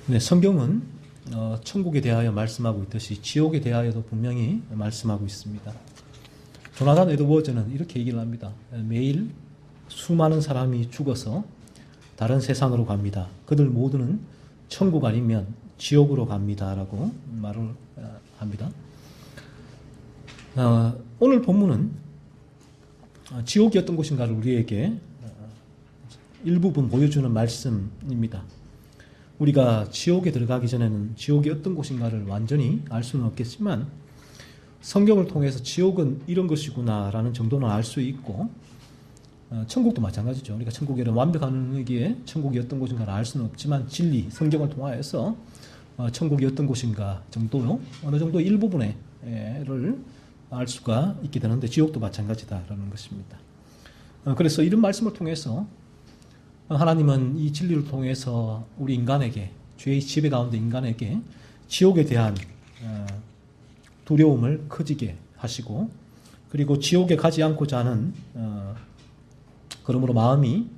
네, 성경은 천국에 대하여 말씀하고 있듯이 지옥에 대하여도 분명히 말씀하고 있습니다. 조나단 에드워즈는 이렇게 얘기를 합니다. 매일 수많은 사람이 죽어서 다른 세상으로 갑니다. 그들 모두는 천국 아니면 지옥으로 갑니다. 라고 말을 합니다. 오늘 본문은 지옥이 어떤 곳인가를 우리에게 일부분 보여주는 말씀입니다. 우리가 지옥에 들어가기 전에는 지옥이 어떤 곳인가를 완전히 알 수는 없겠지만 성경을 통해서 지옥은 이런 것이구나라는 정도는 알 수 있고 천국도 마찬가지죠. 우리가 천국에 대한 완벽한 의기에 천국이 어떤 곳인가를 알 수는 없지만 진리, 성경을 통하여서 천국이 어떤 곳인가 정도요. 어느 정도 일부분을 알 수가 있게 되는데 지옥도 마찬가지다라는 것입니다. 그래서 이런 말씀을 통해서 하나님은 이 진리를 통해서 우리 인간에게, 죄의 지배 가운데 인간에게 지옥에 대한 두려움을 커지게 하시고, 그리고 지옥에 가지 않고자 하는 그러므로 마음이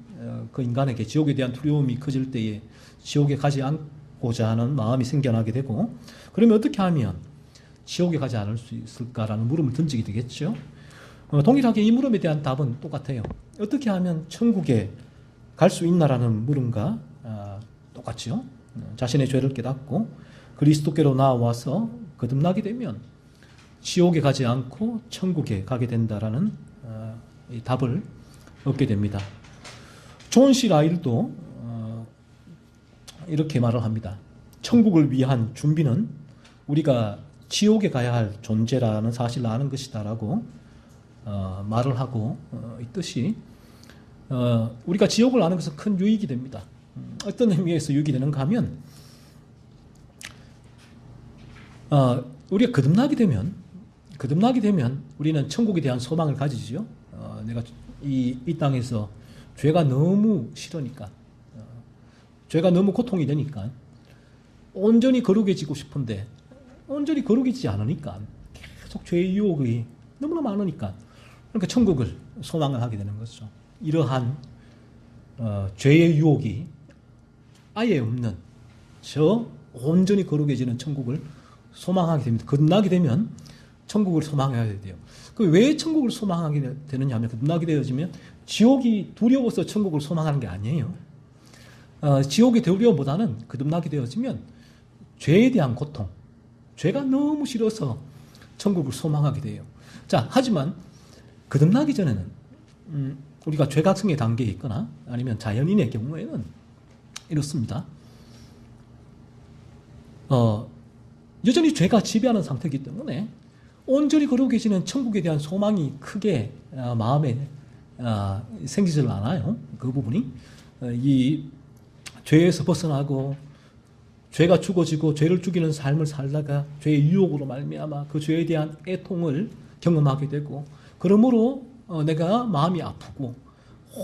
그 인간에게 지옥에 대한 두려움이 커질 때에 지옥에 가지 않고자 하는 마음이 생겨나게 되고, 그러면 어떻게 하면 지옥에 가지 않을 수 있을까라는 물음을 던지게 되겠죠. 동일하게 이 물음에 대한 답은 똑같아요. 어떻게 하면 천국에 갈 수 있나라는 물음과 똑같죠. 자신의 죄를 깨닫고 그리스도께로 나와서 거듭나게 되면 지옥에 가지 않고 천국에 가게 된다라는 이 답을 얻게 됩니다. 존 C 라일도 이렇게 말을 합니다. 천국을 위한 준비는 우리가 지옥에 가야 할 존재라는 사실을 아는 것이다라고 말을 하고 있듯이 우리가 지옥을 아는 것은 큰 유익이 됩니다. 어떤 의미에서 유익이 되는가 하면 우리가 거듭나게 되면 우리는 천국에 대한 소망을 가지죠. 내가 이 땅에서 죄가 너무 싫으니까, 죄가 너무 고통이 되니까 온전히 거룩해지고 싶은데 온전히 거룩해지지 않으니까 계속 죄의 유혹이 너무나 많으니까, 그러니까 천국을 소망을 하게 되는 것이죠. 이러한 죄의 유혹이 아예 없는 저 온전히 거룩해지는 천국을 소망하게 됩니다. 거듭나게 되면 천국을 소망해야 돼요. 그 왜 천국을 소망하게 되느냐 하면, 거듭나게 되어지면 지옥이 두려워서 천국을 소망하는 게 아니에요. 지옥의 두려움보다는 거듭나게 되어지면 죄에 대한 고통, 죄가 너무 싫어서 천국을 소망하게 돼요. 자, 하지만 거듭나기 전에는 우리가 죄각성의 단계에 있거나 아니면 자연인의 경우에는 이렇습니다. 여전히 죄가 지배하는 상태이기 때문에 온전히 거룩해지는 천국에 대한 소망이 크게 마음에 생기질 않아요. 그 부분이 이 죄에서 벗어나고 죄가 죽어지고 죄를 죽이는 삶을 살다가 죄의 유혹으로 말미암아 그 죄에 대한 애통을 경험하게 되고, 그러므로 내가 마음이 아프고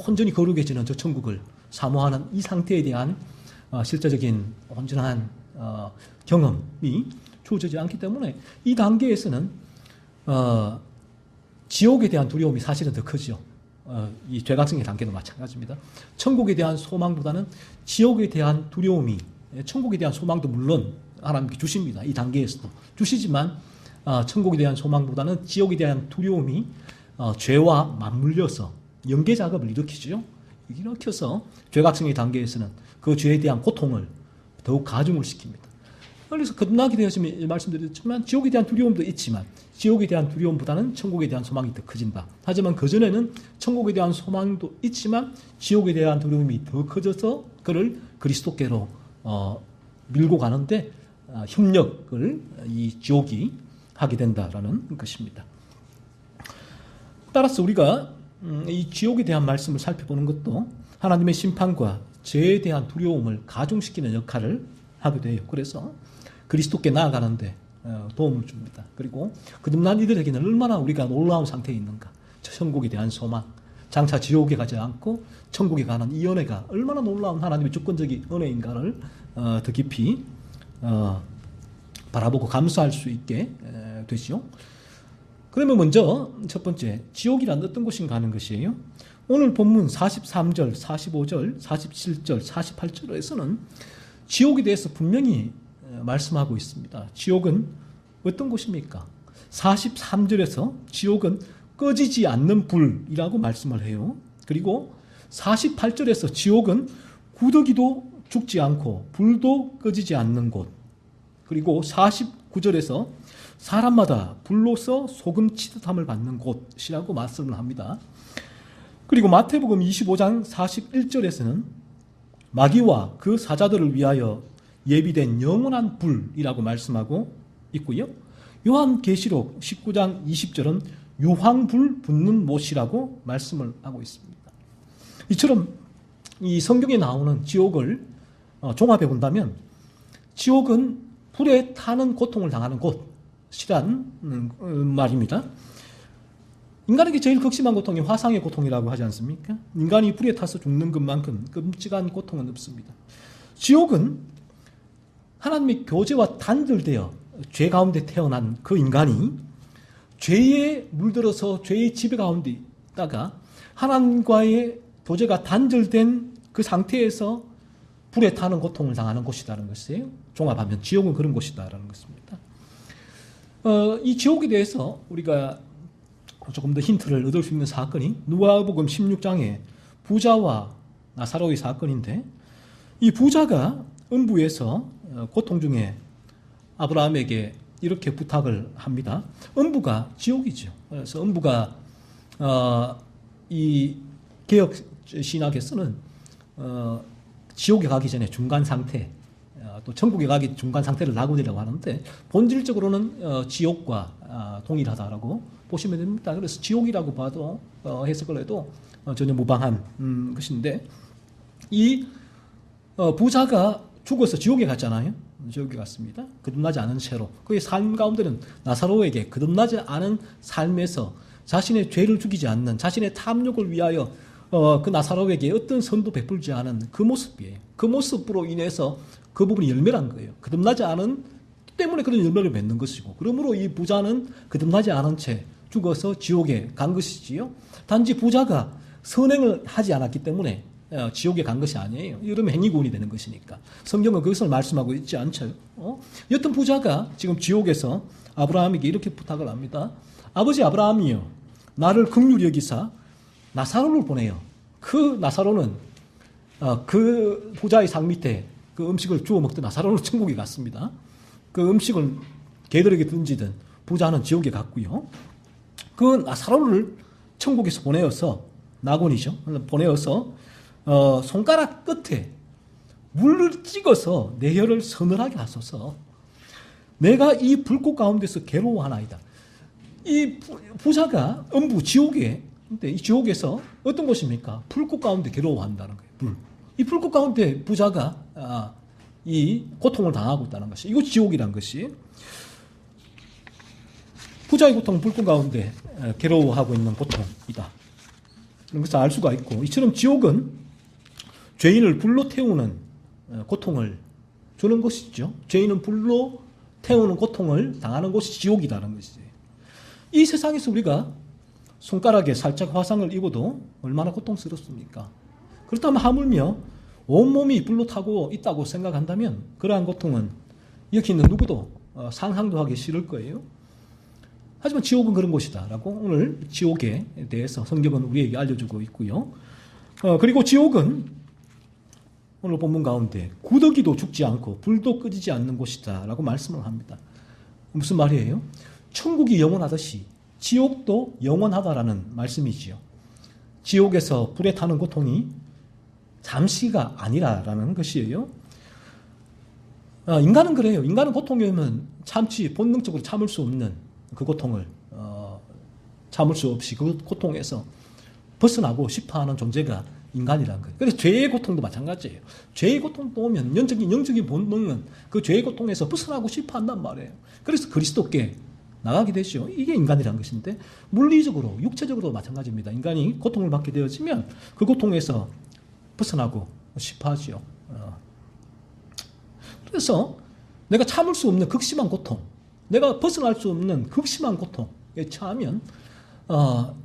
온전히 거룩해지는 저 천국을 사모하는 이 상태에 대한 실제적인 온전한 경험이 주어지지 않기 때문에 이 단계에서는 지옥에 대한 두려움이 사실은 더 크죠. 이 죄각성의 단계도 마찬가지입니다. 천국에 대한 소망보다는 지옥에 대한 두려움이, 천국에 대한 소망도 물론 하나님께 주십니다. 이 단계에서도 주시지만 천국에 대한 소망보다는 지옥에 대한 두려움이 죄와 맞물려서 연계 작업을 일으켜서 죄각성의 단계에서는 그 죄에 대한 고통을 더욱 가중을 시킵니다. 그래서 거듭나게 되었으면 말씀드렸지만 지옥에 대한 두려움도 있지만 지옥에 대한 두려움보다는 천국에 대한 소망이 더 커진다. 하지만 그전에는 천국에 대한 소망도 있지만 지옥에 대한 두려움이 더 커져서 그를 그리스도께로 밀고 가는데 협력을 이 지옥이 하게 된다라는 것입니다. 따라서 우리가 이 지옥에 대한 말씀을 살펴보는 것도 하나님의 심판과 죄에 대한 두려움을 가중시키는 역할을 하게 돼요. 그래서 그리스도께 나아가는데 도움을 줍니다. 그리고 거듭난 이들에게는 얼마나 우리가 놀라운 상태에 있는가, 천국에 대한 소망, 장차 지옥에 가지 않고 천국에 가는 이 은혜가 얼마나 놀라운 하나님의 주권적인 은혜인가를 더 깊이 바라보고 감수할 수 있게 되죠. 그러면 먼저 첫 번째, 지옥이란 어떤 곳인가 하는 것이에요. 오늘 본문 43절, 45절, 47절, 48절에서는 지옥에 대해서 분명히 말씀하고 있습니다. 지옥은 어떤 곳입니까? 43절에서 지옥은 꺼지지 않는 불이라고 말씀을 해요. 그리고 48절에서 지옥은 구더기도 죽지 않고 불도 꺼지지 않는 곳. 그리고 49절에서 사람마다 불로서 소금 치듯함을 받는 곳이라고 말씀을 합니다. 그리고 마태복음 25장 41절에서는 마귀와 그 사자들을 위하여 예비된 영원한 불이라고 말씀하고 있고요. 요한계시록 19장 20절은 유황불 붙는 못이라고 말씀을 하고 있습니다. 이처럼 이 성경에 나오는 지옥을 종합해 본다면 지옥은 불에 타는 고통을 당하는 곳이란 말입니다. 인간에게 제일 극심한 고통이 화상의 고통이라고 하지 않습니까? 인간이 불에 타서 죽는 것만큼 끔찍한 고통은 없습니다. 지옥은 하나님의 교제와 단절되어 죄 가운데 태어난 그 인간이 죄에 물들어서 죄의 지배 가운데 있다가 하나님과의 교제가 단절된 그 상태에서 불에 타는 고통을 당하는 곳이라는 것이에요. 종합하면 지옥은 그런 곳이다라는 것입니다. 이 지옥에 대해서 우리가 조금 더 힌트를 얻을 수 있는 사건이 누가복음 16장의 부자와 나사로의 사건인데, 이 부자가 음부에서 고통 중에 아브라함에게 이렇게 부탁을 합니다. 음부가 지옥이죠. 그래서 음부가 이 개혁 신학에서는 지옥에 가기 전에 중간 상태, 또 천국에 가기 중간 상태를 낙원이라고 하는데 본질적으로는 지옥과 동일하다라고 보시면 됩니다. 그래서 지옥이라고 봐도 해석을 해도 전혀 무방한 것인데, 이 부자가 죽어서 지옥에 갔잖아요. 지옥에 갔습니다. 거듭나지 않은 채로. 그의 삶 가운데는 나사로에게 거듭나지 않은 삶에서 자신의 죄를 죽이지 않는, 자신의 탐욕을 위하여 그 나사로에게 어떤 선도 베풀지 않은 그 모습이에요. 그 모습으로 인해서 그 부분이 열매란 거예요. 거듭나지 않은 때문에 그런 열매를 맺는 것이고, 그러므로 이 부자는 거듭나지 않은 채 죽어서 지옥에 간 것이지요. 단지 부자가 선행을 하지 않았기 때문에 지옥에 간 것이 아니에요. 이러면 행위구원이 되는 것이니까. 성경은 그것을 말씀하고 있지 않죠. 여튼 부자가 지금 지옥에서 아브라함에게 이렇게 부탁을 합니다. 아버지 아브라함이요, 나를 긍휼히 여기사 나사로를 보내요. 그 나사로는 그 부자의 상 밑에 그 음식을 주워 먹던 나사로는 천국에 갔습니다. 그 음식을 개들에게 던지던 부자는 지옥에 갔고요. 그 나사로를 천국에서 보내어서, 낙원이죠, 보내어서 손가락 끝에 물을 찍어서 내 혀를 서늘하게 하소서. 내가 이 불꽃 가운데서 괴로워하나이다. 이 부자가 음부 지옥에, 근데 이 지옥에서 어떤 곳입니까? 불꽃 가운데 괴로워한다는 거예요. 불. 이 불꽃 가운데 부자가 이 고통을 당하고 있다는 것이, 이거 지옥이란 것이. 부자의 고통은 불꽃 가운데 괴로워하고 있는 고통이다. 그런 것을 알 수가 있고, 이처럼 지옥은 죄인을 불로 태우는 고통을 주는 것이죠. 죄인은 불로 태우는 고통을 당하는 곳이 지옥이라는 것이지. 이 세상에서 우리가 손가락에 살짝 화상을 입어도 얼마나 고통스럽습니까? 그렇다면 하물며 온몸이 불로 타고 있다고 생각한다면 그러한 고통은 여기 있는 누구도 상상도 하기 싫을 거예요. 하지만 지옥은 그런 곳이다 라고 오늘 지옥에 대해서 성경은 우리에게 알려주고 있고요. 그리고 지옥은 오늘 본문 가운데 구더기도 죽지 않고 불도 끄지지 않는 곳이다 라고 말씀을 합니다. 무슨 말이에요? 천국이 영원하듯이 지옥도 영원하다라는 말씀이지요. 지옥에서 불에 타는 고통이 잠시가 아니라라는 것이에요. 인간은 그래요. 인간은 고통이 오면 참지, 본능적으로 참을 수 없는 그 고통을 참을 수 없이 그 고통에서 벗어나고 싶어하는 존재가 인간이라는 거예요. 그래서 죄의 고통도 마찬가지예요. 죄의 고통도 오면 영적인 본능은 그 죄의 고통에서 벗어나고 싶어한단 말이에요. 그래서 그리스도께 나가게 되죠. 이게 인간이라는 것인데, 물리적으로, 육체적으로도 마찬가지입니다. 인간이 고통을 받게 되어지면 그 고통에서 벗어나고 싶어하죠. 그래서 내가 참을 수 없는 극심한 고통, 내가 벗어날 수 없는 극심한 고통에 처하면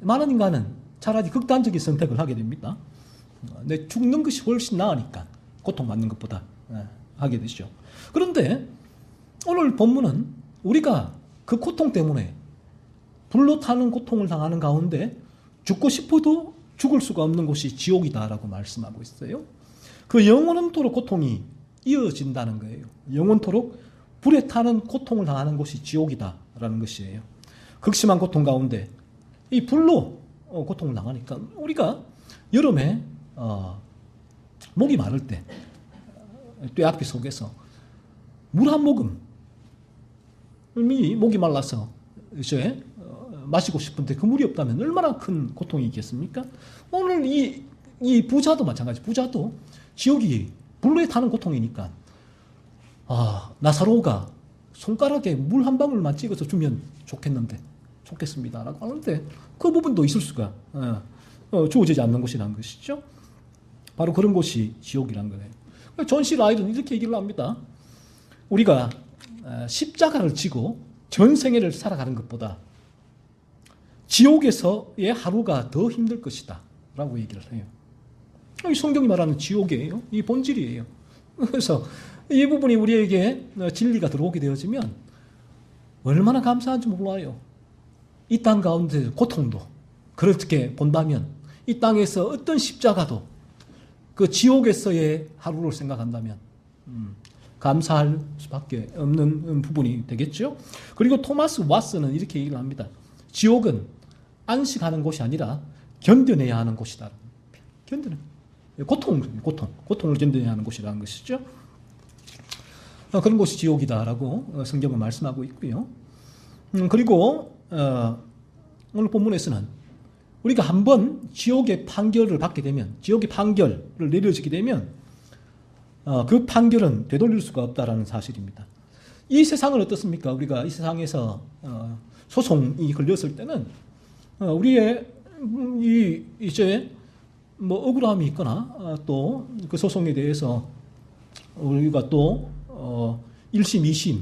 많은 인간은 차라리 극단적인 선택을 하게 됩니다. 내 죽는 것이 훨씬 나으니까, 고통받는 것보다. 하게 되죠. 그런데 오늘 본문은 우리가 그 고통 때문에 불로 타는 고통을 당하는 가운데 죽고 싶어도 죽을 수가 없는 곳이 지옥이다라고 말씀하고 있어요. 그 영원토록 고통이 이어진다는 거예요. 영원토록 불에 타는 고통을 당하는 곳이 지옥이다라는 것이에요. 극심한 고통 가운데 이 불로 고통을 당하니까 우리가 여름에 목이 마를 때 쇠약비 속에서 물 한 모금이 목이 말라서 이제 마시고 싶은데 그 물이 없다면 얼마나 큰 고통이 있겠습니까? 오늘 이 부자도 마찬가지. 부자도 지옥이 불로에 타는 고통이니까 나사로가 손가락에 물 한 방울만 찍어서 주면 좋겠습니다 라고 하는데 그 부분도 있을 수가 주어지지 않는 곳이라는 것이죠. 바로 그런 곳이 지옥이라는 거예요. 존 C 라일은 이렇게 얘기를 합니다. 우리가 십자가를 지고 전생애를 살아가는 것보다 지옥에서의 하루가 더 힘들 것이다 라고 얘기를 해요. 이 성경이 말하는 지옥이에요. 이 본질이에요. 그래서 이 부분이 우리에게 진리가 들어오게 되어지면 얼마나 감사한지 몰라요. 이 땅 가운데 고통도 그렇게 본다면 이 땅에서 어떤 십자가도 그 지옥에서의 하루를 생각한다면 감사할 수밖에 없는 부분이 되겠죠. 그리고 토마스 왓슨은 이렇게 얘기를 합니다. 지옥은 안식하는 곳이 아니라 견뎌내야 하는 곳이다. 고통을 견뎌내야 하는 곳이라는 것이죠. 그런 곳이 지옥이다라고 성경은 말씀하고 있고요. 그리고 오늘 본문에서는 우리가 한번 지옥의 판결을 받게 되면, 지옥의 판결을 내려지게 되면 그 판결은 되돌릴 수가 없다라는 사실입니다. 이 세상은 어떻습니까? 우리가 이 세상에서 소송이 걸렸을 때는 우리의 이제 억울함이 있거나 또 그 소송에 대해서 우리가 또 1심, 2심,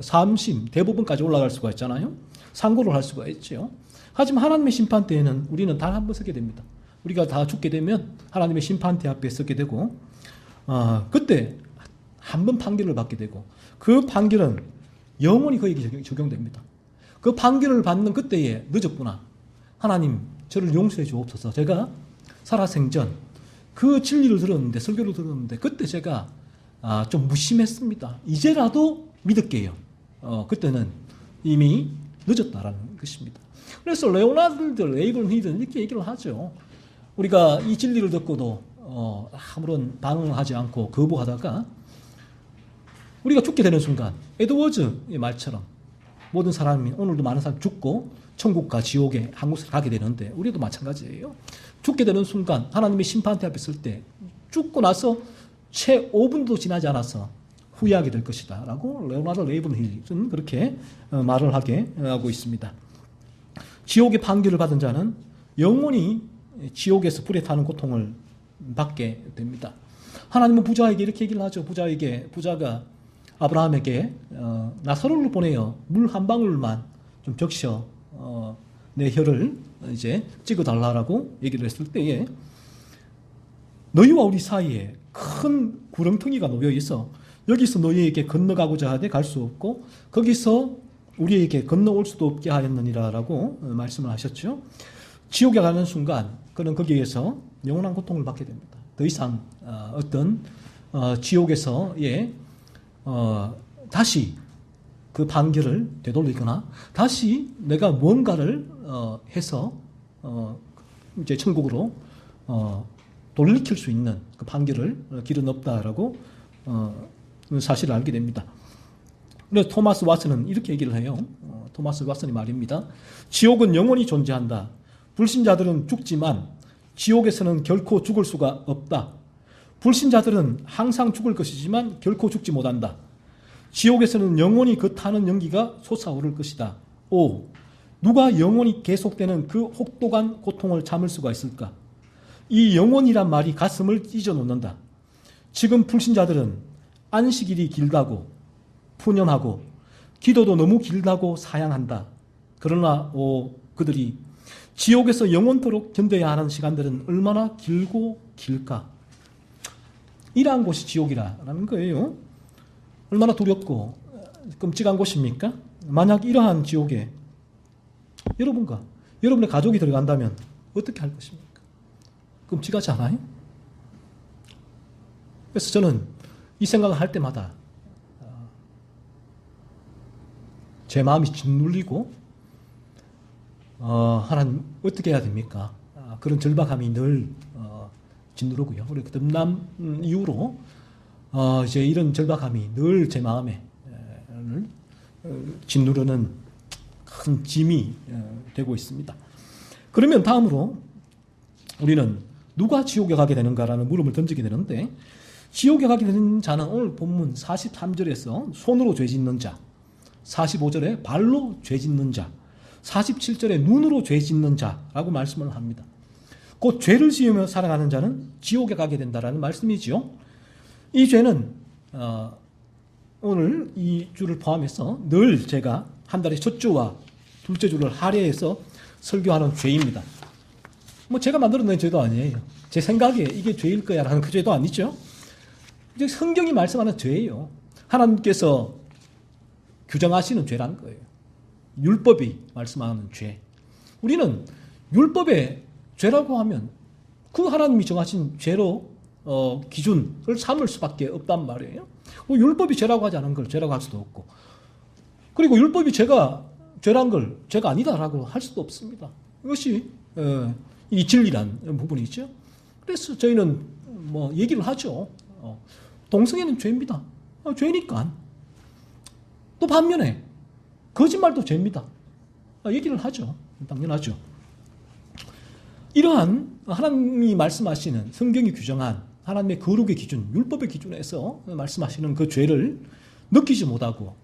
3심, 대법원까지 올라갈 수가 있잖아요. 상고를 할 수가 있죠. 하지만 하나님의 심판대에는 우리는 단 한 번 서게 됩니다. 우리가 다 죽게 되면 하나님의 심판대 앞에 서게 되고 그때 한 번 판결을 받게 되고 그 판결은 영원히 그에게 적용됩니다. 그 판결을 받는 그때에 늦었구나. 하나님 저를 용서해 주옵소서. 제가 살아생전 그 진리를 들었는데, 설교를 들었는데 그때 제가 좀 무심했습니다. 이제라도 믿을게요. 그때는 이미 늦었다라는 것입니다. 그래서 레오나르드 레이븐힐은 이렇게 얘기를 하죠. 우리가 이 진리를 듣고도 아무런 반응을 하지 않고 거부하다가 우리가 죽게 되는 순간 에드워즈의 말처럼 모든 사람이, 오늘도 많은 사람이 죽고 천국과 지옥에 한 곳을 가게 되는데 우리도 마찬가지예요. 죽게 되는 순간 하나님의 심판대 앞에 설 때 죽고 나서 채 5분도 지나지 않아서 후회하게 될 것이다 라고 레오나르드 레이븐힐은 그렇게 말을 하고 있습니다. 지옥의 판결을 받은 자는 영원히 지옥에서 불에 타는 고통을 받게 됩니다. 하나님은 부자에게 이렇게 얘기를 하죠. 부자가 아브라함에게 나사로를 보내어 물 한 방울만 좀 적셔 내 혀를 이제 찍어달라고 얘기를 했을 때에 너희와 우리 사이에 큰 구렁텅이가 놓여 있어 여기서 너희에게 건너가고자 하되 갈 수 없고 거기서 우리에게 건너올 수도 없게 하였느니라라고 말씀을 하셨죠. 지옥에 가는 순간 그는 거기에서 영원한 고통을 받게 됩니다. 더 이상 어떤 지옥에서의 다시 그 판결을 되돌리거나 다시 내가 뭔가를 해서 이제 천국으로 돌이킬 수 있는 그 판결을 길은 없다라고 사실을 알게 됩니다. 그래서 토마스 왓슨은 이렇게 얘기를 해요. 토마스 왓슨이 말입니다. 지옥은 영원히 존재한다. 불신자들은 죽지만 지옥에서는 결코 죽을 수가 없다. 불신자들은 항상 죽을 것이지만 결코 죽지 못한다. 지옥에서는 영원히 그 타는 연기가 솟아오를 것이다. 누가 영원히 계속되는 그 혹독한 고통을 참을 수가 있을까? 이 영원이란 말이 가슴을 찢어놓는다. 지금 불신자들은 안식일이 길다고 푸념하고 기도도 너무 길다고 사양한다. 그러나 그들이 지옥에서 영원토록 견뎌야 하는 시간들은 얼마나 길고 길까? 이러한 곳이 지옥이라는 거예요. 얼마나 두렵고 끔찍한 곳입니까? 만약 이러한 지옥에 여러분과 여러분의 가족이 들어간다면 어떻게 할 것입니까? 끔찍하지 않아요? 그래서 저는 이 생각을 할 때마다 제 마음이 짓눌리고 하나님 어떻게 해야 됩니까? 그런 절박함이 늘 짓누르고요. 우리 거듭남 이후로 이제 이런 절박함이 늘 제 마음에 짓누르는 큰 짐이 되고 있습니다. 그러면 다음으로 우리는 누가 지옥에 가게 되는가라는 물음을 던지게 되는데, 지옥에 가게 되는 자는 오늘 본문 43절에서 손으로 죄 짓는 자, 45절에 발로 죄 짓는 자, 47절에 눈으로 죄 짓는 자라고 말씀을 합니다. 곧 죄를 지으며 살아가는 자는 지옥에 가게 된다라는 말씀이지요. 이 죄는 오늘 이 주를 포함해서 늘 제가 한 달에 첫 주와 둘째 주를 할애해서 설교하는 죄입니다. 뭐 제가 만들어낸 죄도 아니에요. 제 생각에 이게 죄일 거야 라는 그 죄도 아니죠. 이제 성경이 말씀하는 죄예요. 하나님께서 규정하시는 죄라는 거예요. 율법이 말씀하는 죄. 우리는 율법의 죄라고 하면 그 하나님이 정하신 죄로 기준을 삼을 수밖에 없단 말이에요. 율법이 죄라고 하지 않은 걸 죄라고 할 수도 없고, 그리고 율법이 죄란 걸 죄가 아니다라고 할 수도 없습니다. 이것이 이 진리란 부분이죠. 그래서 저희는 뭐 얘기를 하죠. 동성애는 죄입니다. 죄니까. 또 반면에 거짓말도 죄입니다. 얘기를 하죠. 당연하죠. 이러한 하나님이 말씀하시는, 성경이 규정한 하나님의 거룩의 기준, 율법의 기준에서 말씀하시는 그 죄를 느끼지 못하고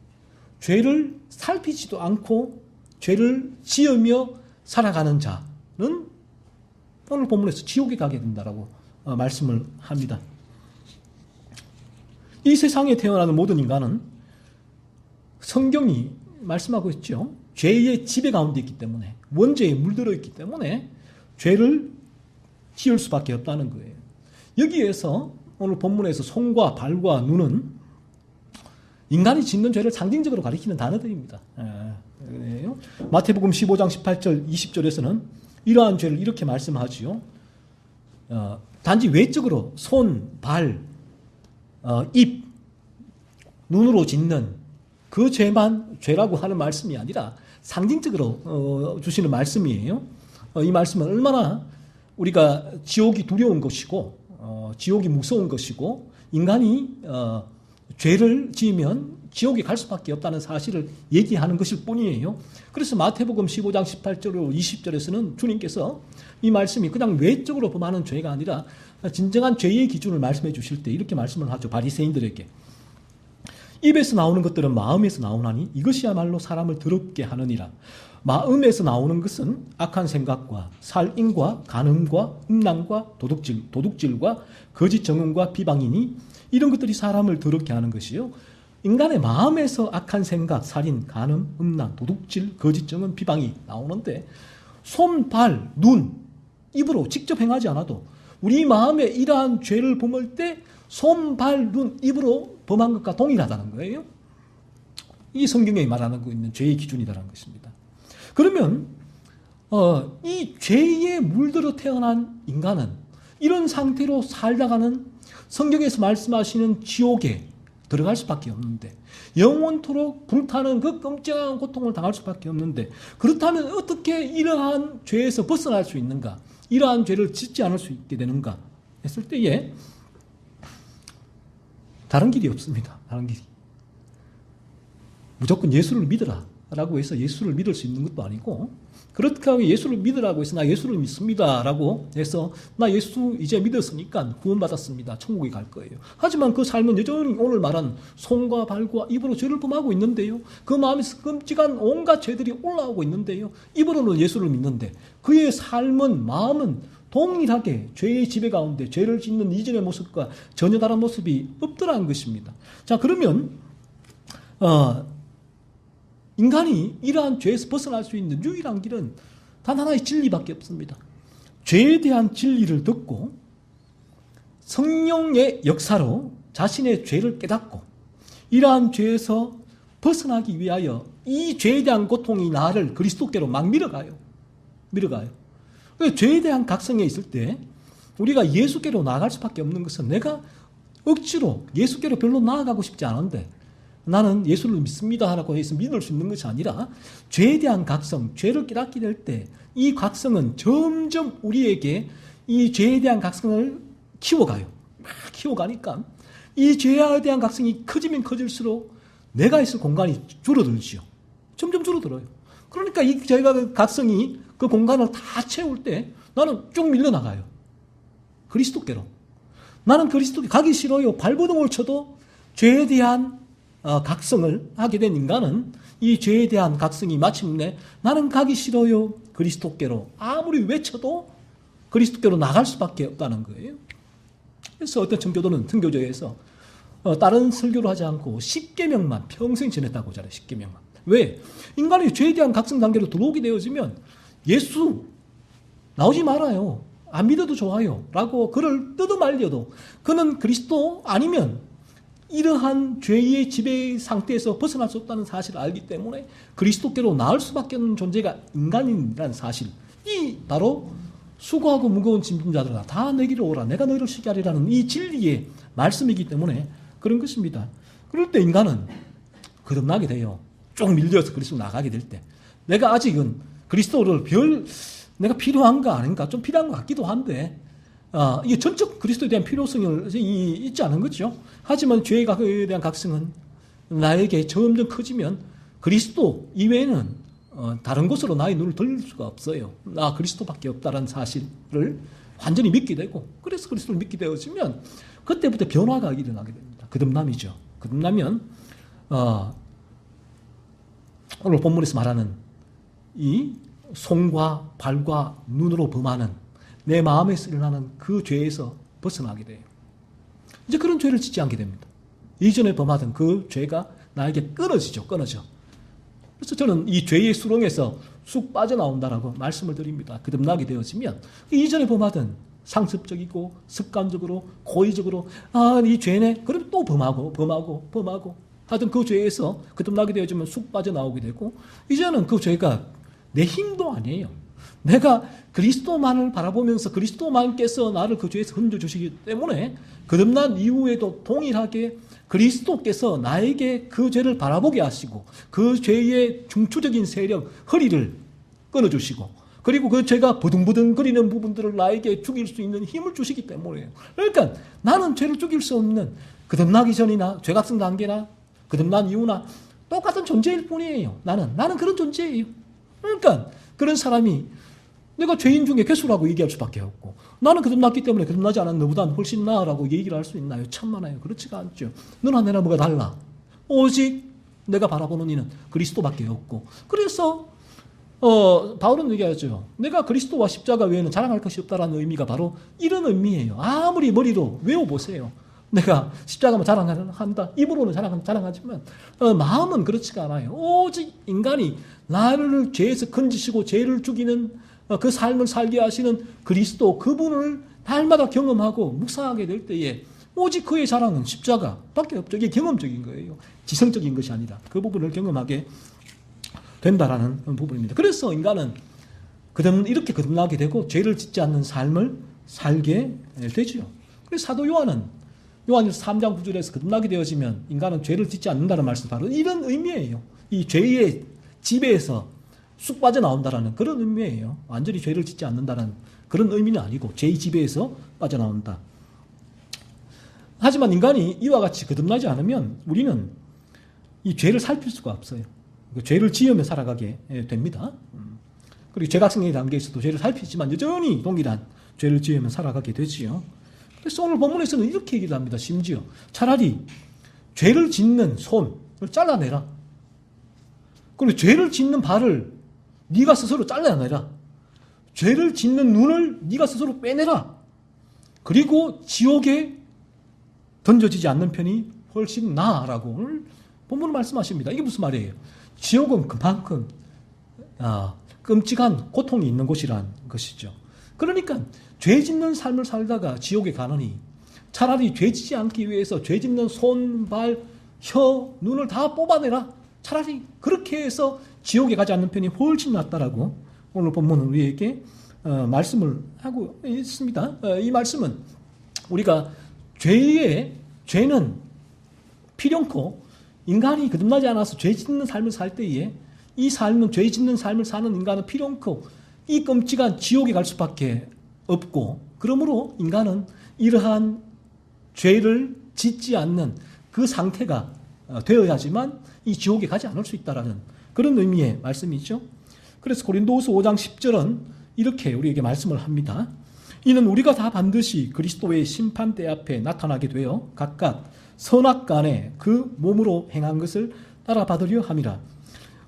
죄를 살피지도 않고 죄를 지으며 살아가는 자는 오늘 본문에서 지옥에 가게 된다라고 말씀을 합니다. 이 세상에 태어나는 모든 인간은 성경이 말씀하고 있죠. 죄의 지배 가운데 있기 때문에, 원죄에 물들어 있기 때문에 죄를 지을 수밖에 없다는 거예요. 여기에서 오늘 본문에서 손과 발과 눈은 인간이 짓는 죄를 상징적으로 가리키는 단어들입니다. 마태복음 15장 18절 20절에서는 이러한 죄를 이렇게 말씀하지요. 단지 외적으로 손, 발, 입, 눈으로 짓는 그 죄만 죄라고 하는 말씀이 아니라 상징적으로 주시는 말씀이에요. 이 말씀은 얼마나 우리가 지옥이 두려운 것이고 지옥이 무서운 것이고 인간이 죄를 지으면 지옥에 갈 수밖에 없다는 사실을 얘기하는 것일 뿐이에요. 그래서 마태복음 15장 18절 20절에서는 주님께서 이 말씀이 그냥 외적으로 범하는 죄가 아니라 진정한 죄의 기준을 말씀해 주실 때 이렇게 말씀을 하죠. 바리새인들에게. 입에서 나오는 것들은 마음에서 나오나니 이것이야말로 사람을 더럽게 하느니라. 마음에서 나오는 것은 악한 생각과 살인과 간음과 음란과 도둑질과 거짓 정언과 비방이니 이런 것들이 사람을 더럽게 하는 것이요. 인간의 마음에서 악한 생각, 살인, 간음, 음란, 도둑질, 거짓 정언, 비방이 나오는데 손, 발, 눈, 입으로 직접 행하지 않아도 우리 마음에 이러한 죄를 범할 때 손, 발, 눈, 입으로 범한 것과 동일하다는 거예요. 이 성경에 말하고 있는 죄의 기준이라는 것입니다. 그러면 이 죄에 물들어 태어난 인간은 이런 상태로 살다가는 성경에서 말씀하시는 지옥에 들어갈 수밖에 없는데, 영원토록 불타는 그 끔찍한 고통을 당할 수밖에 없는데, 그렇다면 어떻게 이러한 죄에서 벗어날 수 있는가, 이러한 죄를 짓지 않을 수 있게 되는가 했을 때에 다른 길이 없습니다. 다른 길이. 무조건 예수를 믿으라 라고 해서 예수를 믿을 수 있는 것도 아니고, 그렇게 하면 예수를 믿으라고 해서 나 예수를 믿습니다 라고 해서 나 예수 이제 믿었으니까 구원받았습니다, 천국에 갈 거예요. 하지만 그 삶은 여전히 오늘 말한 손과 발과 입으로 죄를 범하고 있는데요, 그 마음에서 끔찍한 온갖 죄들이 올라오고 있는데요, 입으로는 예수를 믿는데 그의 삶은, 마음은 동일하게 죄의 지배 가운데 죄를 짓는 이전의 모습과 전혀 다른 모습이 없더라는 것입니다. 자, 그러면 인간이 이러한 죄에서 벗어날 수 있는 유일한 길은 단 하나의 진리밖에 없습니다. 죄에 대한 진리를 듣고 성령의 역사로 자신의 죄를 깨닫고 이러한 죄에서 벗어나기 위하여 이 죄에 대한 고통이 나를 그리스도께로 막 밀어가요. 죄에 대한 각성에 있을 때 우리가 예수께로 나아갈 수밖에 없는 것은 내가 억지로 예수께로 별로 나아가고 싶지 않은데 나는 예수를 믿습니다 라고 해서 믿을 수 있는 것이 아니라 죄에 대한 각성, 죄를 깨닫게 될 때 이 각성은 점점 우리에게 이 죄에 대한 각성을 키워가요. 막 키워가니까 이 죄에 대한 각성이 커지면 커질수록 내가 있을 공간이 줄어들지요. 점점 줄어들어요. 그러니까 이 죄가 각성이 그 공간을 다 채울 때 나는 쭉 밀려나가요. 그리스도께로. 나는 그리스도께 가기 싫어요. 발버둥을 쳐도 죄에 대한 각성을 하게 된 인간은 이 죄에 대한 각성이 마침내 나는 가기 싫어요. 그리스도께로. 아무리 외쳐도 그리스도께로 나갈 수밖에 없다는 거예요. 그래서 어떤 청교도는 등교조에서 다른 설교를 하지 않고 10계명만 평생 지냈다고 하잖아요. 10계명만. 왜? 인간이 죄에 대한 각성 단계로 들어오게 되어지면 예수 나오지 말아요. 안 믿어도 좋아요. 라고 그를 뜯어말려도 그는 그리스도 아니면 이러한 죄의 지배 상태에서 벗어날 수 없다는 사실을 알기 때문에 그리스도께로 나을 수밖에 없는 존재가 인간이라는 사실. 이 바로 수고하고 무거운 짐진 자들아 다 내게로 오라. 내가 너희를 쉬게 하리라는 이 진리의 말씀이기 때문에 그런 것입니다. 그럴 때 인간은 거듭나게 돼요. 쭉 밀려서 그리스도 나가게 될 때. 내가 아직은 그리스도를 내가 필요한가 아닌가 좀 필요한 것 같기도 한데 이게 전적 그리스도에 대한 필요성이 있지 않은 거죠. 하지만 죄에 대한 각성은 나에게 점점 커지면 그리스도 이외에는 다른 곳으로 나의 눈을 돌릴 수가 없어요. 나 그리스도밖에 없다는 사실을 완전히 믿게 되고 그래서 그리스도를 믿게 되어지면 그때부터 변화가 일어나게 됩니다. 거듭남이죠. 거듭나면 오늘 본문에서 말하는 이 손과 발과 눈으로 범하는 내 마음에서 일어나는 그 죄에서 벗어나게 돼요. 이제 그런 죄를 짓지 않게 됩니다. 이전에 범하던 그 죄가 나에게 끊어져. 그래서 저는 이 죄의 수렁에서 쑥 빠져나온다라고 말씀을 드립니다. 거듭나게 되어지면 이전에 범하던 상습적이고 습관적으로 고의적으로 이 죄네 그럼 또 범하고 하여튼 그 죄에서 거듭나게 되어지면 쑥 빠져나오게 되고 이제는 그 죄가 내 힘도 아니에요. 내가 그리스도만을 바라보면서 그리스도만께서 나를 그 죄에서 건져주시기 때문에 거듭난 이후에도 동일하게 그리스도께서 나에게 그 죄를 바라보게 하시고 그 죄의 중추적인 세력, 허리를 끊어주시고 그리고 그 죄가 부둥부둥거리는 부분들을 나에게 죽일 수 있는 힘을 주시기 때문이에요. 그러니까 나는 죄를 죽일 수 없는 거듭나기 전이나 죄각성 단계나 거듭난 이후나 똑같은 존재일 뿐이에요. 나는 그런 존재예요. 그러니까 그런 사람이 내가 죄인 중에 괴수라고 얘기할 수밖에 없고 나는 거듭났기 때문에 거듭나지 않은 너보다는 훨씬 나으라고 얘기를 할 수 있나요? 참만해요. 그렇지가 않죠. 너나 내나 뭐가 달라. 오직 내가 바라보는 이는 그리스도밖에 없고 그래서 바울은 얘기하죠. 내가 그리스도와 십자가 외에는 자랑할 것이 없다라는 의미가 바로 이런 의미예요. 아무리 머리로 외워보세요. 내가 십자가만 자랑한다. 입으로는 자랑하지만 마음은 그렇지가 않아요. 오직 인간이 나를 죄에서 건지시고 죄를 죽이는 그 삶을 살게 하시는 그리스도 그분을 날마다 경험하고 묵상하게 될 때에 오직 그의 자랑은 십자가밖에 없죠. 이게 경험적인 거예요. 지성적인 것이 아니라 그 부분을 경험하게 된다라는 부분입니다. 그래서 인간은 이렇게 거듭나게 되고 죄를 짓지 않는 삶을 살게 되죠. 그래서 사도 요한일서 3장 9절에서 거듭나게 되어지면 인간은 죄를 짓지 않는다는 말씀 바로 이런 의미예요. 이 죄의 지배에서 쑥 빠져나온다라는 그런 의미예요. 완전히 죄를 짓지 않는다는 그런 의미는 아니고 죄의 지배에서 빠져나온다. 하지만 인간이 이와 같이 거듭나지 않으면 우리는 이 죄를 살필 수가 없어요. 죄를 지으며 살아가게 됩니다. 그리고 죄각성의 단계에서도 죄를 살피지만 여전히 동일한 죄를 지으며 살아가게 되지요. 그래서 오늘 본문에서는 이렇게 얘기를 합니다. 심지어 차라리 죄를 짓는 손을 잘라내라. 그리고 죄를 짓는 발을 네가 스스로 잘라내라. 죄를 짓는 눈을 네가 스스로 빼내라. 그리고 지옥에 던져지지 않는 편이 훨씬 나아라고 오늘 본문은 말씀하십니다. 이게 무슨 말이에요? 지옥은 그만큼 끔찍한 고통이 있는 곳이란 것이죠. 그러니까 죄 짓는 삶을 살다가 지옥에 가느니 차라리 죄 짓지 않기 위해서 죄 짓는 손, 발, 혀, 눈을 다 뽑아내라. 차라리 그렇게 해서 지옥에 가지 않는 편이 훨씬 낫다라고 오늘 본문은 우리에게 말씀을 하고 있습니다. 이 말씀은 우리가 죄는 필요없고 인간이 거듭나지 않아서 죄 짓는 삶을 살 때에 이 삶은 죄 짓는 삶을 사는 인간은 필요없고 이 끔찍한 지옥에 갈 수밖에 없고 그러므로 인간은 이러한 죄를 짓지 않는 그 상태가 되어야지만 이 지옥에 가지 않을 수 있다라는 그런 의미의 말씀이죠. 그래서 고린도후서 5장 10절은 이렇게 우리에게 말씀을 합니다. 이는 우리가 다 반드시 그리스도의 심판대 앞에 나타나게 되어 각각 선악간에 그 몸으로 행한 것을 따라받으려 함이라.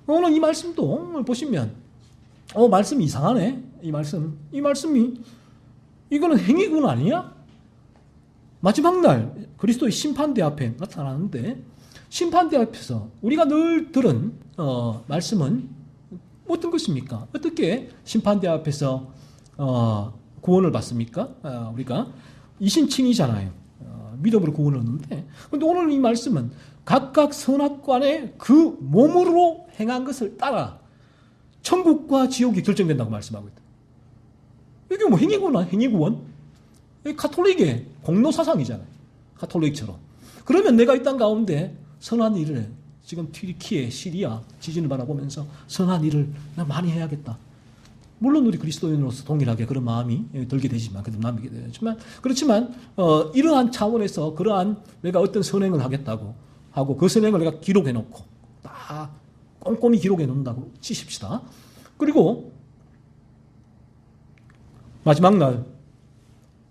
오늘 이 말씀도 보시면 말씀이 이상하네. 이 말씀이 이거는 행위군 아니야? 마지막 날 그리스도의 심판대 앞에 나타나는데 심판대 앞에서 우리가 늘 들은 말씀은 어떤 것입니까? 어떻게 심판대 앞에서 구원을 받습니까? 우리가 이신칭이잖아요. 믿음으로 구원을 얻는데 그런데 오늘 이 말씀은 각각 선악간에 그 몸으로 행한 것을 따라 천국과 지옥이 결정된다고 말씀하고 있다. 이게 뭐 행위구원? 이게 가톨릭의 공로사상이잖아요. 가톨릭처럼. 그러면 내가 이 땅 가운데 선한 일을 지금 튀르키예, 시리아 지진을 바라보면서 선한 일을 많이 해야겠다. 물론 우리 그리스도인으로서 동일하게 그런 마음이 들게 되지만 그렇지만 이러한 차원에서 그러한 내가 어떤 선행을 하겠다고 하고 그 선행을 내가 기록해 놓고 다 꼼꼼히 기록해 놓는다고 치십시다. 그리고 마지막 날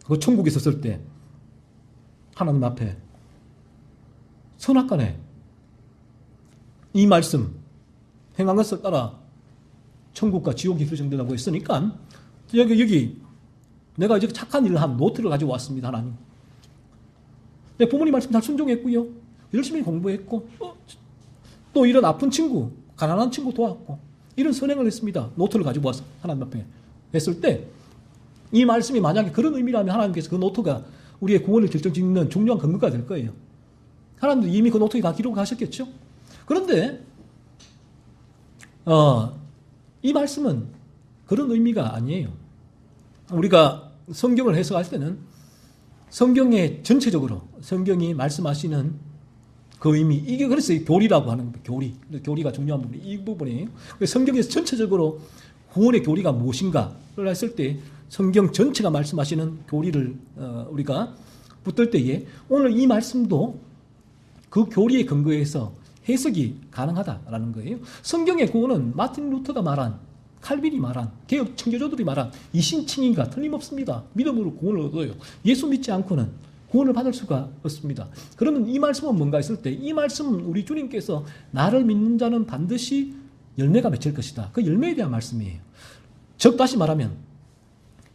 그 천국에 섰을 때 하나님 앞에 선악간에 이 말씀 행한 것을 따라 천국과 지옥이 결정된다고 했으니까 여기 내가 이제 착한 일을 한 노트를 가지고 왔습니다. 하나님. 내 부모님 말씀 잘 순종했고요. 열심히 공부했고 또 이런 아픈 친구, 가난한 친구 도왔고 이런 선행을 했습니다. 노트를 가지고 와서 하나님 앞에 했을 때 이 말씀이 만약에 그런 의미라면 하나님께서 그 노트가 우리의 구원을 결정짓는 중요한 근거가 될 거예요. 하나님도 이미 그 노트에 다 기록하셨겠죠. 그런데 이 말씀은 그런 의미가 아니에요. 우리가 성경을 해석할 때는 성경의 전체적으로 성경이 말씀하시는 그 의미, 이게 그래서 교리라고 하는 거예요. 교리가 중요한 부분이 이 부분이에요. 성경에서 전체적으로 구원의 교리가 무엇인가를 했을 때 성경 전체가 말씀하시는 교리를 우리가 붙들 때에 오늘 이 말씀도 그 교리의 근거에서 해석이 가능하다라는 거예요. 성경의 구원은 마틴 루터가 말한, 칼빈이 말한, 개혁 청교도들이 말한 이신칭의가 틀림없습니다. 믿음으로 구원을 얻어요. 예수 믿지 않고는 구원을 받을 수가 없습니다. 그러면 이 말씀은 뭔가 했을 때 이 말씀은 우리 주님께서 나를 믿는 자는 반드시 열매가 맺힐 것이다. 그 열매에 대한 말씀이에요. 즉 다시 말하면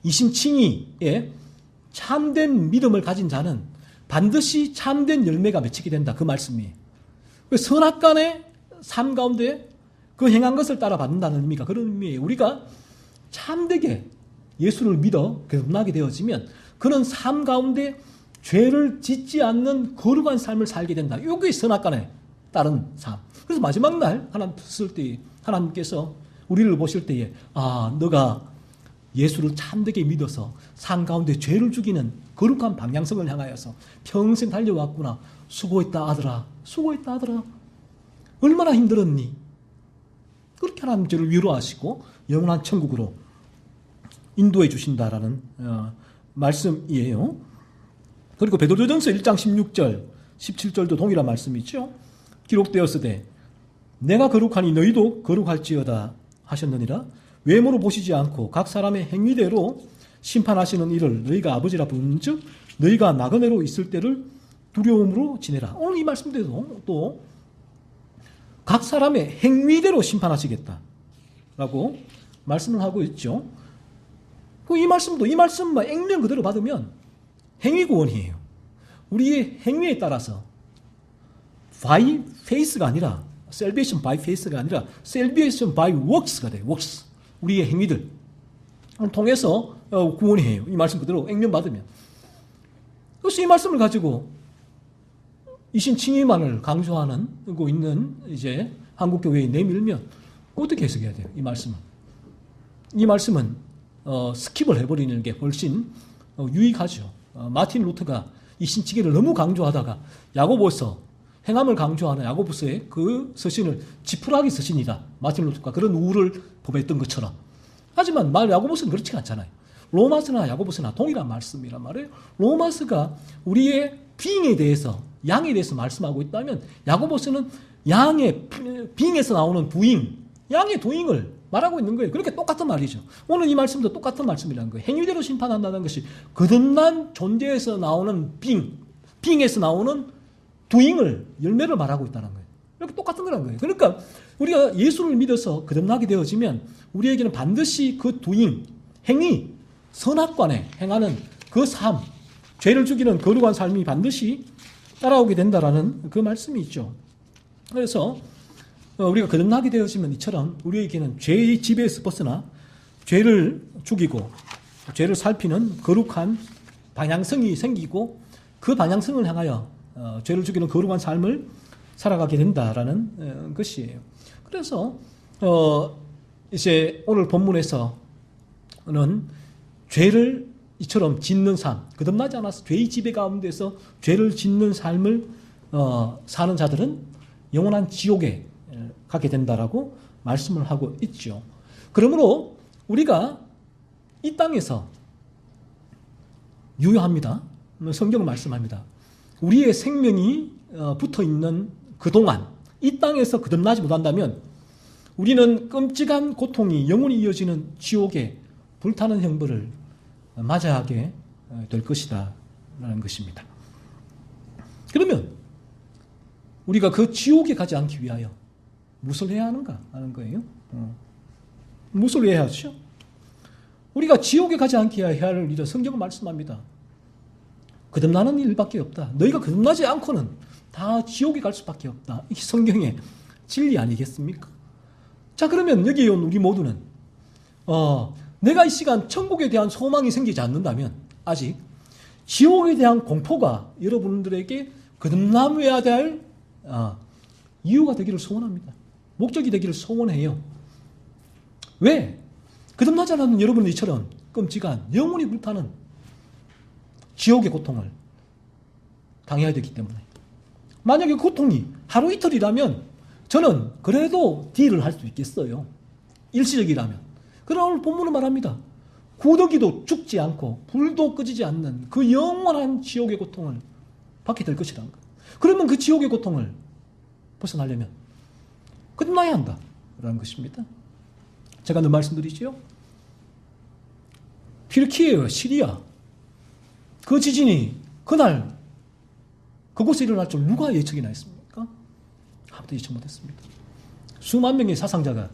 이신칭의에 참된 믿음을 가진 자는 반드시 참된 열매가 맺히게 된다. 그 말씀이에요. 선악간의 삶 가운데 그 행한 것을 따라 받는다는 의미가 그런 의미예요. 우리가 참되게 예수를 믿어 거듭나게 되어지면 그런 삶 가운데 죄를 짓지 않는 거룩한 삶을 살게 된다. 이게 선악간에 따른 삶. 그래서 마지막 날 하나님 봤을 때 하나님께서 우리를 보실 때에 너가 예수를 참되게 믿어서 삶 가운데 죄를 죽이는 거룩한 방향성을 향하여서 평생 달려왔구나. 수고했다 아들아. 수고했다 아들아. 얼마나 힘들었니? 그렇게 하나님 저를 위로하시고 영원한 천국으로 인도해 주신다라는 말씀이에요. 그리고 베드로전서 1장 16절, 17절도 동일한 말씀이죠. 기록되었으되 내가 거룩하니 너희도 거룩할지어다 하셨느니라. 외모로 보시지 않고 각 사람의 행위대로 심판하시는 이를 너희가 아버지라 부른즉 너희가 나그네로 있을 때를 두려움으로 지내라. 오늘 이 말씀대로 또 각 사람의 행위대로 심판하시겠다라고 말씀을 하고 있죠. 이 말씀만 액면 그대로 받으면 행위 구원이에요. 우리의 행위에 따라서 by faith가 아니라 salvation by faith가 아니라 salvation by works가 돼요. works. 우리의 행위들 통해서 구원이에요. 이 말씀 그대로 액면 받으면. 그래서 이 말씀을 가지고 이신칭의만을 강조하고 있는 이제 한국교회에 내밀면 어떻게 해석해야 돼요? 이 말씀은. 이 말씀은 스킵을 해버리는 게 훨씬 유익하죠. 마틴 루터가 이신칭의를 너무 강조하다가 야고보서, 행함을 강조하는 야고보서의 그 서신을 지푸라기 서신이다. 마틴 루터가 그런 우를 범했던 것처럼. 하지만 야고보서는 그렇지 않잖아요. 로마서나 야고보서나 동일한 말씀이란 말이에요. 로마서가 우리의 빙에 대해서, 양에 대해서 말씀하고 있다면 야고보서는 양의 빙에서 나오는 부잉, 양의 도잉을 말하고 있는 거예요. 그렇게 똑같은 말이죠. 오늘 이 말씀도 똑같은 말씀이라는 거예요. 행위대로 심판한다는 것이 거듭난 존재에서 나오는 빙에서 나오는 도잉을, 열매를 말하고 있다는 거예요. 이렇게 똑같은 거라는 거예요. 그러니까 우리가 예수를 믿어서 거듭나게 되어지면 우리에게는 반드시 그 도잉, 행위, 선악관에 행하는 그 삶, 죄를 죽이는 거룩한 삶이 반드시 따라오게 된다라는 그 말씀이 있죠. 그래서 우리가 거듭나게 되어지면 이처럼 우리에게는 죄의 지배에서 벗어나 죄를 죽이고 죄를 살피는 거룩한 방향성이 생기고 그 방향성을 향하여 죄를 죽이는 거룩한 삶을 살아가게 된다라는 것이에요. 그래서 이제 오늘 본문에서는 죄를 이처럼 짓는 삶, 거듭나지 않아서 죄의 지배 가운데서 죄를 짓는 삶을 사는 자들은 영원한 지옥에 가게 된다라고 말씀을 하고 있죠. 그러므로 우리가 이 땅에서 유효합니다. 성경은 말씀합니다. 우리의 생명이 붙어 있는 그동안 이 땅에서 거듭나지 못한다면 우리는 끔찍한 고통이 영원히 이어지는 지옥에 불타는 형벌을 맞이하게 될 것이다 라는 것입니다. 그러면 우리가 그 지옥에 가지 않기 위하여 무엇을 해야 하는가 하는 거예요. 무엇을 해야 하죠? 우리가 지옥에 가지 않기 위하여 해야 할 일은 성경은 말씀합니다. 거듭나는 일밖에 없다. 너희가 거듭나지 않고는 다 지옥에 갈 수밖에 없다. 이게 성경의 진리 아니겠습니까? 자, 그러면 여기에 온 우리 모두는 내가 이 시간 천국에 대한 소망이 생기지 않는다면 아직 지옥에 대한 공포가 여러분들에게 거듭남해야 될 이유가 되기를 소원합니다. 목적이 되기를 소원해요. 왜? 거듭나지 않는 여러분은 이처럼 끔찍한 영원히 불타는 지옥의 고통을 당해야 되기 때문에 만약에 그 고통이 하루 이틀이라면 저는 그래도 딜을 할 수 있겠어요. 일시적이라면. 그러나 오늘 본문은 말합니다. 구더기도 죽지 않고 불도 꺼지지 않는 그 영원한 지옥의 고통을 받게 될 것이라는 거예요. 그러면 그 지옥의 고통을 벗어나려면 거듭나야 한다라는 것입니다. 제가 늘 말씀드리지요. 튀르키예, 시리아 그 지진이 그날 그곳에 일어날 줄 누가 예측이나 했습니까? 아무도 예측 못했습니다. 수만 명의 사상자가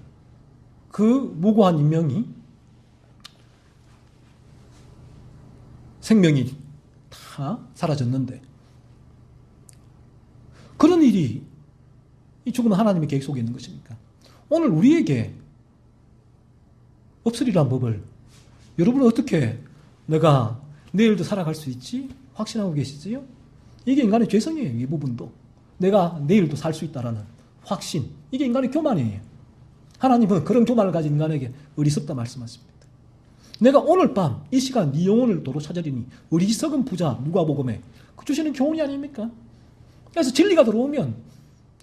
그 무고한 인명이 생명이 다 사라졌는데 그런 일이 이 죽음은 하나님의 계획 속에 있는 것입니까? 오늘 우리에게 없으리란 법을 여러분은 어떻게 내가 내일도 살아갈 수 있지? 확신하고 계시지요? 이게 인간의 죄성이에요. 이 부분도. 내가 내일도 살 수 있다라는 확신. 이게 인간의 교만이에요. 하나님은 그런 교만을 가진 인간에게 어리석다 말씀하십니다. 내가 오늘 밤 이 시간 네 영혼을 도로 찾으리니 어리석은 부자 누가복음에 그 주시는 교훈이 아닙니까? 그래서 진리가 들어오면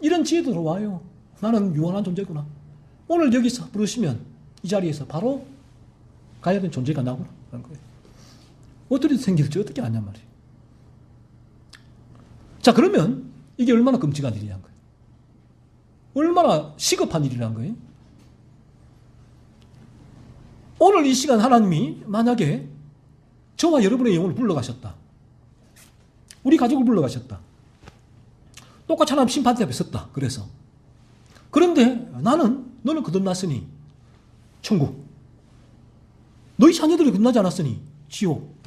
이런 지혜도 들어와요. 나는 유한한 존재구나. 오늘 여기서 부르시면 이 자리에서 바로 가야 되는 존재가 나구나 라는 거예요. 어떻게 생길지 어떻게 아냔 말이에요. 자, 그러면 이게 얼마나 끔찍한 일이란 거예요. 얼마나 시급한 일이란 거예요. 오늘 이 시간 하나님이 만약에 저와 여러분의 영혼을 불러가셨다. 우리 가족을 불러가셨다. 똑같이 하나님 심판대 앞에 섰다. 그래서. 그런데 너는 거듭났으니 천국. 너희 자녀들이 거듭나지 않았으니 지옥.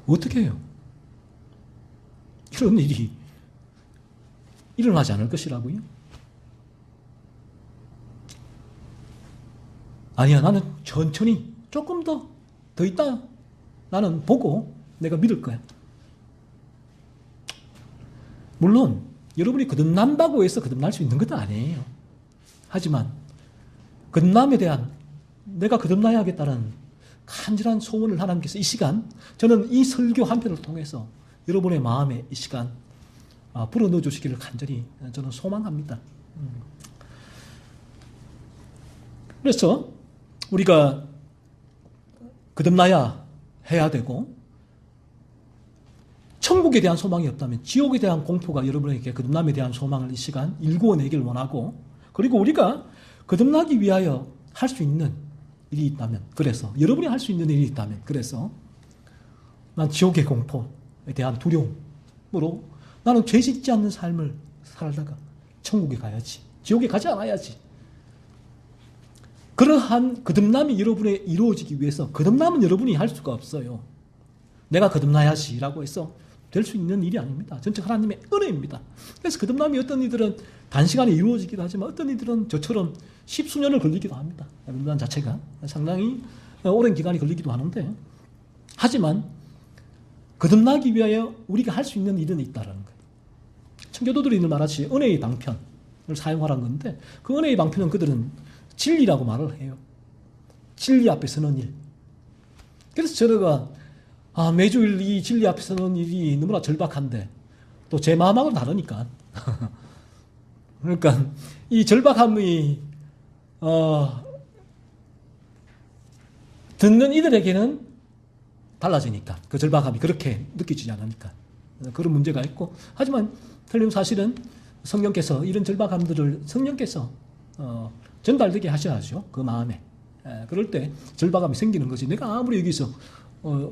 어떻게 해요? 이런 일이 일어나지 않을 것이라고요? 아니야, 나는 천천히 조금 더 있다. 나는 보고 내가 믿을 거야. 물론 여러분이 거듭난다고 해서 거듭날 수 있는 것도 아니에요. 하지만 거듭남에 대한 내가 거듭나야겠다는 간절한 소원을 하나님께서 이 시간, 저는 이 설교 한 편을 통해서 여러분의 마음에 이 시간 불어넣어 주시기를 간절히 저는 소망합니다. 그래서 우리가 거듭나야 해야 되고, 천국에 대한 소망이 없다면 지옥에 대한 공포가 여러분에게 거듭남에 대한 소망을 이 시간 일구어 내길 원하고, 그리고 우리가 거듭나기 위하여 할 수 있는 일이 있다면, 그래서 여러분이 할 수 있는 일이 있다면, 그래서 난 지옥의 공포에 대한 두려움으로 나는 죄 짓지 않는 삶을 살다가 천국에 가야지, 지옥에 가지 않아야지. 그러한 거듭남이 여러분에 이루어지기 위해서 거듭남은 여러분이 할 수가 없어요. 내가 거듭나야지 라고 해서 될 수 있는 일이 아닙니다. 전체 하나님의 은혜입니다. 그래서 거듭남이 어떤 이들은 단시간에 이루어지기도 하지만 어떤 이들은 저처럼 십수년을 걸리기도 합니다. 거듭남 자체가 상당히 오랜 기간이 걸리기도 하는데, 하지만 거듭나기 위하여 우리가 할 수 있는 일은 있다는 거예요. 청교도들이 늘 말하지 은혜의 방편을 사용하라는 건데, 그 은혜의 방편은 그들은 진리라고 말을 해요. 진리 앞에 서는 일. 그래서 저희가 매주일 이 진리 앞에 서는 일이 너무나 절박한데 또 제 마음하고는 다르니까 그러니까 이 절박함이 듣는 이들에게는 달라지니까, 그 절박함이 그렇게 느껴지지 않으니까 그런 문제가 있고, 하지만 틀림 사실은 성령께서 이런 절박함들을 성령께서 전달되게 하셔야죠. 그 마음에. 그럴 때 절박함이 생기는 거지. 내가 아무리 여기서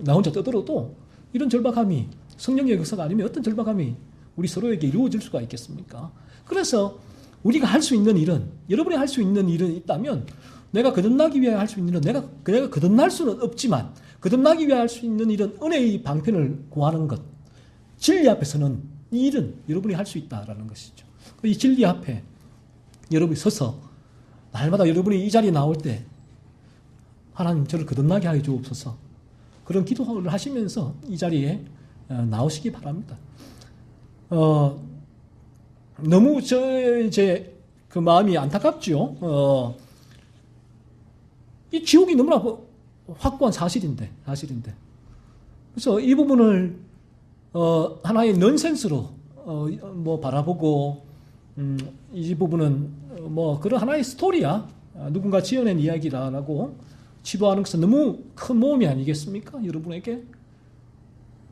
나 혼자 떠들어도 이런 절박함이 성령의 역사가 아니면 어떤 절박함이 우리 서로에게 이루어질 수가 있겠습니까? 그래서 우리가 할 수 있는 일은, 여러분이 할 수 있는 일은 있다면, 내가 거듭나기 위해 할 수 있는 일은, 내가 거듭날 수는 없지만 거듭나기 위해 할 수 있는 일은 은혜의 방편을 구하는 것, 진리 앞에서는 이 일은 여러분이 할 수 있다라는 것이죠. 이 진리 앞에 여러분이 서서 날마다 여러분이 이 자리에 나올 때 하나님 저를 거듭나게 하여 주옵소서, 그런 기도를 하시면서 이 자리에 나오시기 바랍니다. 너무 이제 그 마음이 안타깝죠. 이 지옥이 너무나 확고한 사실인데. 그래서 이 부분을 하나의 넌센스로 바라보고, 이 부분은 그런 하나의 스토리야, 누군가 지어낸 이야기다라고 치부하는 것은 너무 큰 모험이 아니겠습니까? 여러분에게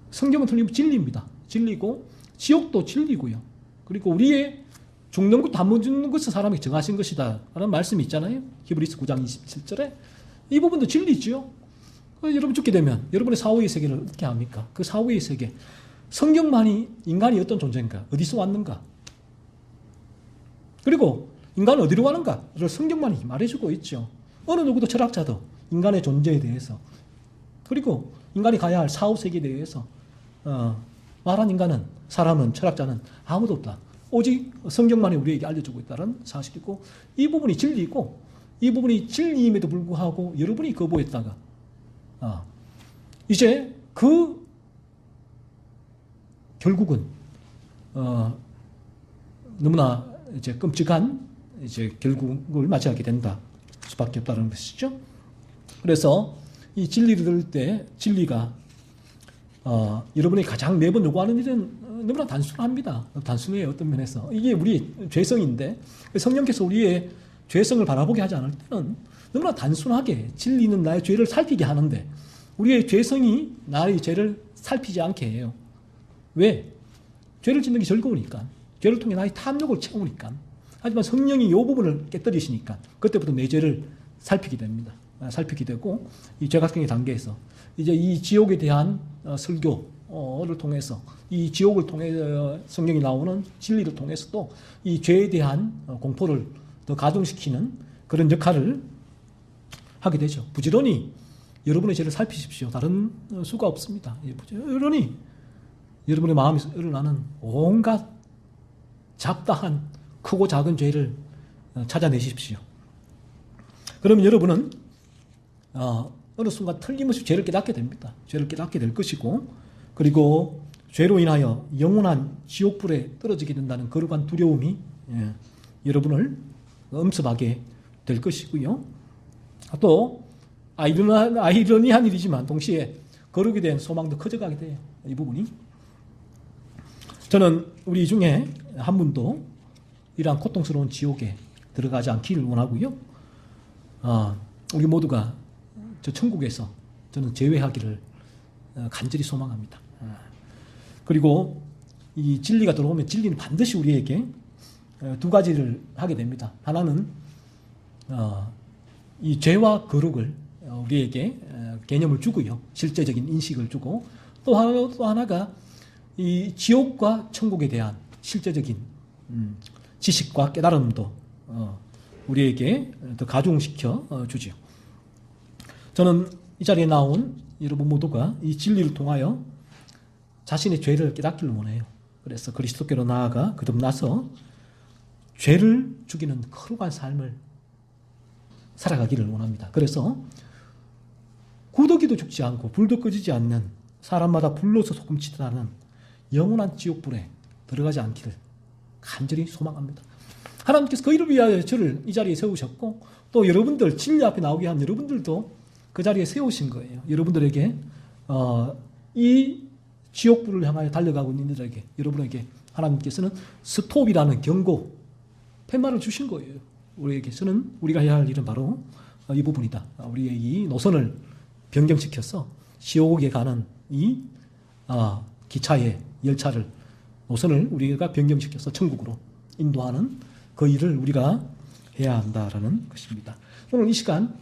성경은 틀림없이 진리입니다. 진리고 지옥도 진리고요. 그리고 우리의 죽는 것도 안 죽는 것은 사람이 정하신 것이다 라는 말씀이 있잖아요. 히브리서 9장 27절에. 이 부분도 진리죠. 여러분 죽게 되면 여러분의 사후의 세계를 어떻게 합니까? 그 사후의 세계, 성경만이 인간이 어떤 존재인가, 어디서 왔는가, 그리고 인간은 어디로 가는가를 성경만이 말해주고 있죠. 어느 누구도 철학자도 인간의 존재에 대해서, 그리고 인간이 가야 할 사후세계에 대해서 말한 인간은, 사람은, 철학자는 아무도 없다. 오직 성경만이 우리에게 알려주고 있다는 사실이고, 이 부분이 진리고, 이 부분이 진리임에도 불구하고 여러분이 거부했다가 이제 그 결국은 너무나 이제 끔찍한 이제 결국을 맞이하게 된다 수밖에 없다는 것이죠. 그래서 이 진리를 들을 때 진리가 여러분이 가장 매번 요구하는 일은 너무나 단순합니다. 단순해요. 어떤 면에서 이게 우리의 죄성인데, 성령께서 우리의 죄성을 바라보게 하지 않을 때는 너무나 단순하게 진리는 나의 죄를 살피게 하는데, 우리의 죄성이 나의 죄를 살피지 않게 해요. 왜? 죄를 짓는 게 즐거우니까, 죄를 통해 나의 탐욕을 채우니까. 하지만 성령이 이 부분을 깨뜨리시니까 그때부터 내 죄를 살피게 됩니다. 살피게 되고, 이 죄각성의 단계에서 이제 이 지옥에 대한 설교를 통해서, 이 지옥을 통해 성경이 나오는 진리를 통해서도 이 죄에 대한 공포를 더 가중시키는 그런 역할을 하게 되죠. 부지런히 여러분의 죄를 살피십시오. 다른 수가 없습니다. 부지런히 여러분의 마음에서 일어나는 온갖 잡다한 크고 작은 죄를 찾아내십시오. 그러면 여러분은 어느 순간 틀림없이 죄를 깨닫게 됩니다. 죄를 깨닫게 될 것이고, 그리고 죄로 인하여 영원한 지옥불에 떨어지게 된다는 거룩한 두려움이 여러분을 엄습하게 될 것이고요. 또 아이러니한 일이지만 동시에 거룩에 대한 소망도 커져가게 돼요. 이 부분이. 저는 우리 중에 한 분도 이러한 고통스러운 지옥에 들어가지 않기를 원하고요. 우리 모두가 저 천국에서 저는 제외하기를 간절히 소망합니다. 그리고 이 진리가 들어오면 진리는 반드시 우리에게 두 가지를 하게 됩니다. 하나는 이 죄와 거룩을 우리에게 개념을 주고요. 실제적인 인식을 주고 또 하나가 이 지옥과 천국에 대한 실제적인 지식과 깨달음도 우리에게 더 가중시켜 주지요. 저는 이 자리에 나온 여러분 모두가 이 진리를 통하여 자신의 죄를 깨닫기를 원해요. 그래서 그리스도께로 나아가 거듭나서 죄를 죽이는 거룩한 삶을 살아가기를 원합니다. 그래서 구더기도 죽지 않고 불도 꺼지지 않는 사람마다 불로서 소금치듯 하는 영원한 지옥불에 들어가지 않기를 간절히 소망합니다. 하나님께서 그 일을 위하여 저를 이 자리에 세우셨고 또 여러분들 진리 앞에 나오게 한 여러분들도 그 자리에 세우신 거예요. 여러분들에게 이 지옥불을 향하여 달려가고 있는 이들에게 여러분에게 하나님께서는 스톱이라는 경고 팻말을 주신 거예요. 우리에게서는 우리가 해야 할 일은 바로 이 부분이다. 우리의 이 노선을 변경시켜서 지옥에 가는 이 기차의 열차를 노선을 우리가 변경시켜서 천국으로 인도하는 그 일을 우리가 해야 한다라는 것입니다. 오늘 이 시간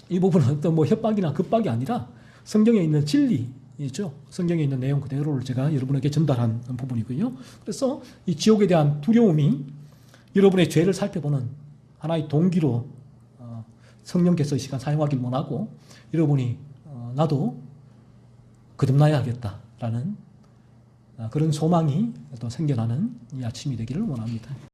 이 부분은 어떤 협박이나 급박이 아니라 성경에 있는 진리죠. 성경에 있는 내용 그대로를 제가 여러분에게 전달한 부분이고요. 그래서 이 지옥에 대한 두려움이 여러분의 죄를 살펴보는 하나의 동기로 성령께서 이 시간 사용하길 원하고 여러분이 나도 거듭나야겠다라는 그런 소망이 또 생겨나는 이 아침이 되기를 원합니다.